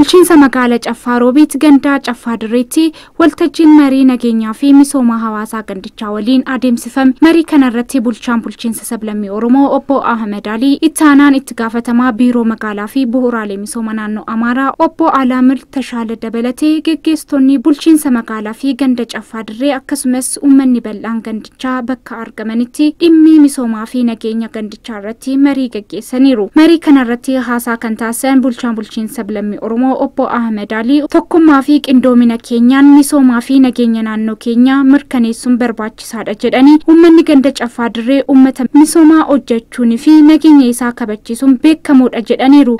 bulchiinsa magaalaa Caffaa Roobiit gandaa Caffaa Dirreetti waltajjiin marii nageenyaa fi misooma hawaasaa gandichaa waliin adeemsifame. Marii kanarratti bulchaan bulchiinsa sablammii Oromoo obbo Ahmed Ali, ittaanaan itti gaafatamaa biiroo magaalaa fi bu'uuraalee misooma naannoo Amaaraa obbo Alaamir Tashaala dabalatee geggeessitoonni bulchiinsa magaalaa fi ganda Caffaa Dirree akkasumas uummanni bal'aan gandichaa bakka argamanitti dhimmi misoomaa fi nageenya gandichaa irratti marii geggeessaniiru. Marii kanarratti haasaa kan taasisan bulchaan bulchiinsa sablammii Oromoo obbo Ahmed Ali tokkummaa fi qindoomina keenyaan misoomaa fi nageenya naannoo keenya mirkaneessuun barbaachisaadha jedhanii uummanni ganda Caffaa Dirree uummata misoomaa hojjechuun fi nageenya isaa kabachiisuun beekamuudha jedhaniiru.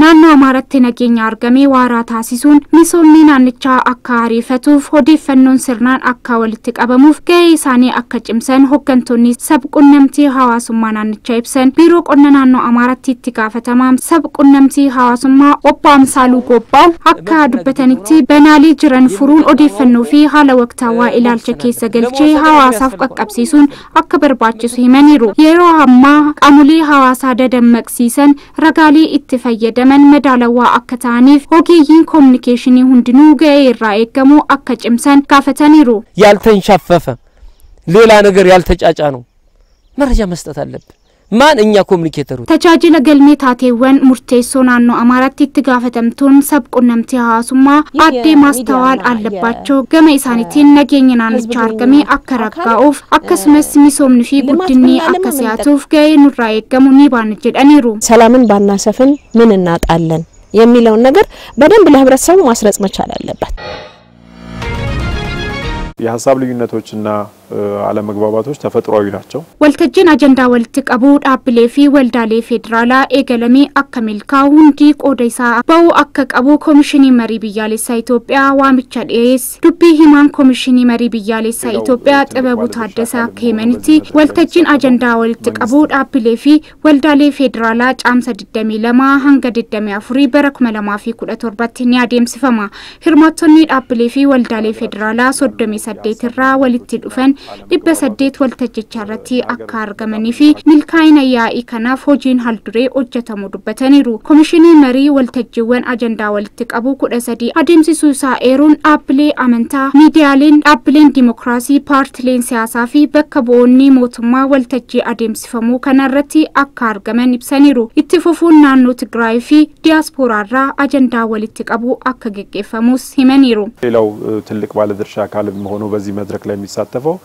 Naannoo Amaaratti nageenya argamee waaraa taasisuun misoomni naannichaa akka ariifatuuf odeeffannoon sirnaan akka walitti qabamuuf gahee isaanii akka cimsan hooggantoonni sabquunnamtii hawaasummaa naannichaa ibsan. Biiroo qonna naannoo Amaaratti itti gaafatamaa sabquunnamtii hawaasummaa obbo Amsaaluu Gobbaa akka dubbatanitti banaalee jiran furuun odeeffannoo fi haala waqtaawaa ilaalcha keessa galchee hawaasaaf qaqqabsiisuun akka barbaachisu himaniiru. Yeroo ammaa qaamolee hawaasaa dadammaqsiisan ragaalee itti fayyadaman madaalawaa akka ta'aniif ogeeyyiin kominikeeshinii hundinuu gahee irraa eegamu akka cimsan gaafataniiru. ያልተንሻፈፈ ሌላ ነገር ያልተጫጫ ነው መረጃ መስጠት አለብን ማን እኛ ኮሚኒኬተሩ tajaajila galmee taateewwan murteessoo naannoo Amaaraatti itti gaafatamtuun sabquunnamtii hawaasummaa addee maastawaal allabaachoo gama isaaniitiin nageenya naannichaa argamee akka raggaa'uuf akkasumas misoomni fi guddinni akka si'atuuf gahee nurraa eegamu ni baana jedhaniiru. ሰላምን ባናሰፍን ምን እናጣለን የሚለውን ነገር በደንብ ለህብረተሰቡ ማስረጽ መቻል አለበት። የሐሳብ ልዩነቶችና አለመግባባቶች ተፈጥሯዊ ናቸው። ወልተጅን አጀንዳ ወልትቀቡ ዳብሌ ፊ ወልዳሌ ፌደራላ ኤገለሚ አከሚልካ ሁንዲ ቆደይሳ በው አከቀቡ ኮሚሽኒ መሪ ቢያሌሳ ኢትዮጵያ ዋምቻ ዴስ ዱቢ ሂማን ኮሚሽኒ መሪ ቢያሌሳ ኢትዮጵያ ጥበቡ ታደሰ ከመንቲ ወልተጅን አጀንዳ ወልትቀቡ ዳብሌ ፊ ወልዳሌ ፌደራላ ጫምሰ ድደሚ ለማ ሃንገ ድደሚ አፍሪ በረክመለማ ፊ 17 ኒያዴም ሲፈማ ህርማቶኒ ዳብሌ ፊ ወልዳሌ ፌደራላ ሶዶሚ ሰዴትራ ወልቲ ዱፈን dhibba 8 waltajjicharratti akka argamanii fi milkaa'ina yaa'ii kanaaf hojiin halduree hojjetamu dubbataniiru. Komishinii marii waltajjiiwwan ajandaa walitti qabu 13 adeemsisuu isaa eeruun dhaabbilee amantaa, miidiyaaleen, dhaabbileen dimokiraasii, paartileen siyaasaa fi bakka bu'oonni mootummaa waltajjii adeemsifamuu kanarratti akka argaman ibsaniiru. Itti fufuun naannoo Tigraay fi diiyaasporaarraa ajandaa walitti qabu akka geggeeffamus himaniiru. ሌላው ትልቅ ባለድርሻ አካል ሆኖ በዚህ መድረክ ላይ የሚሳተፈው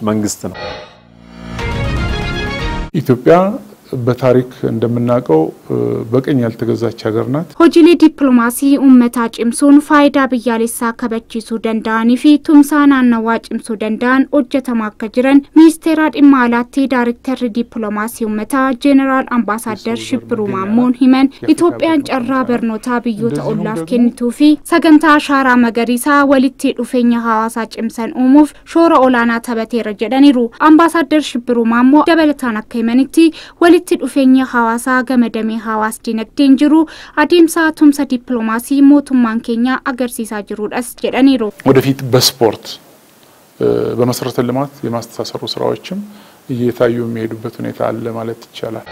መንግስት ነው። ኢትዮጵያ በታሪክ እንደምናቀው በቀኝ ያልተገዛች ሀገር ናት። ሆጂሊ ዲፕሎማሲ ኡመታ ጭምሱን ፋይዳ በያሌሳ ከበቺሱ ደንዳኒ ፊ ቱምሳናና ዋጭምሱ ደንዳን ኦጀተማ ከጅረን ሚኒስቴር አድማላቲ ዳይሬክተር ዲፕሎማሲ ኡመታ ጄኔራል አምባሳደር ሽብሩ ማሞን ሂመን ኢትዮጵያን ጨራ በርኖታ ብዮታ ኦላፍ ከኒቱ ፊ ሰገንታ አሻራ መገሪሳ ወልቲ ዱፌኛ ሐዋሳ ጭምሰን ኡሙፍ ሾሮ ኦላና ተበቴ ረጀደኒሩ አምባሳደር ሽብሩ ማሞ ደበለታና ከመንቲ ወልቲ ዱፌኛ ሐዋሳ ገመደሜ ሐዋስ ዲነግዴን ጅሩ አዲምሳ ቱምሳ ዲፕሎማሲ ሞቱማን ኬኛ አገርሲሳ ጅሩ ዳስ ጀደኒሩ ወደፊት በስፖርት በመሰረተ ልማት የማስተሳሰሩ ስራዎችም እየታዩ የሚሄዱበት ሁኔታ አለ ማለት ይቻላል።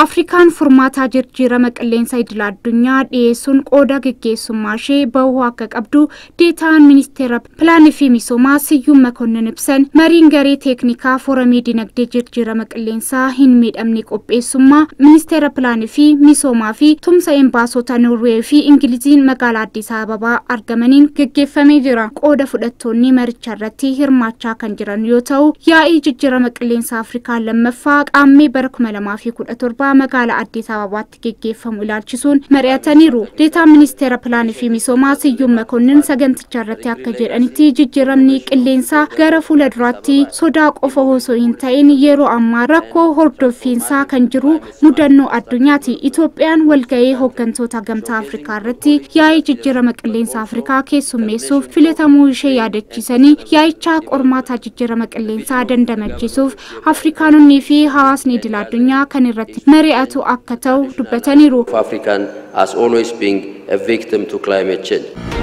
አፍሪካን ፎርማታ ጅርጅራ መቀሌንሳ ይድላዱኛ ዲየሱን ቆዳ ገጌሱማሼ በውሃ ከቀብዱ ዴታን ሚኒስቴር ፕላንፊ ሚሶማ ስዩም መኮንን ብሰን መሪንገሪ ቴክኒካ ፎረሚ ዲነግዴ ጅርጅራ መቀሌንሳ ሂንሜድ አምኒ ቆጴሱማ ሚኒስቴር ፕላንፊ ሚሶማፊ ቱምሳ ኤምባሶታ ኖርዌይ ፊ እንግሊዝን መጋላ አዲስ አበባ አርገመኒን ገጌፈሜ ጅራ ቆዳ ፍደቶኒ መርቻረቲ ህርማቻ ከንጅራን ዮተው ያኢ ጅርጅራ መቀሌንሳ አፍሪካ ለመፋ ቃሜ በረክመለማፊ 14 መጋላ አዲስ አበባ ተገገፈሙ ይላልችሱን መሪያተኒሩ ዴታ ሚኒስቴር ፕላን ፊ ሚሶማ ስዩም መኮንን ሰገንትቻረት ያከጀረንቲ ጅጅረምኒ ቅሌንሳ ገረፉ ለድራቲ ሶዳ ቆፎ ሆሶ ኢንታይን የሮ አማራኮ ሆርዶፊንሳ ከንጅሩ ሙደኖ አዱኛቲ ኢትዮጵያን ወልጋዬ ሆገንቶታ ገምታ አፍሪካ ረቲ ያይ ጅጅረ መቅሌንሳ አፍሪካ ኬሱሜሱፍ ፍለታሙ ይሸ ያደችሰኒ ያይቻ ቆርማታ ጅጅረ መቅሌንሳ ደንደመችሱፍ አፍሪካኑኒ ፊ ሐዋስኒ ድላዱኛ ከንረት Mariatu akkatau dubbataniru. African as always being a victim to climate change.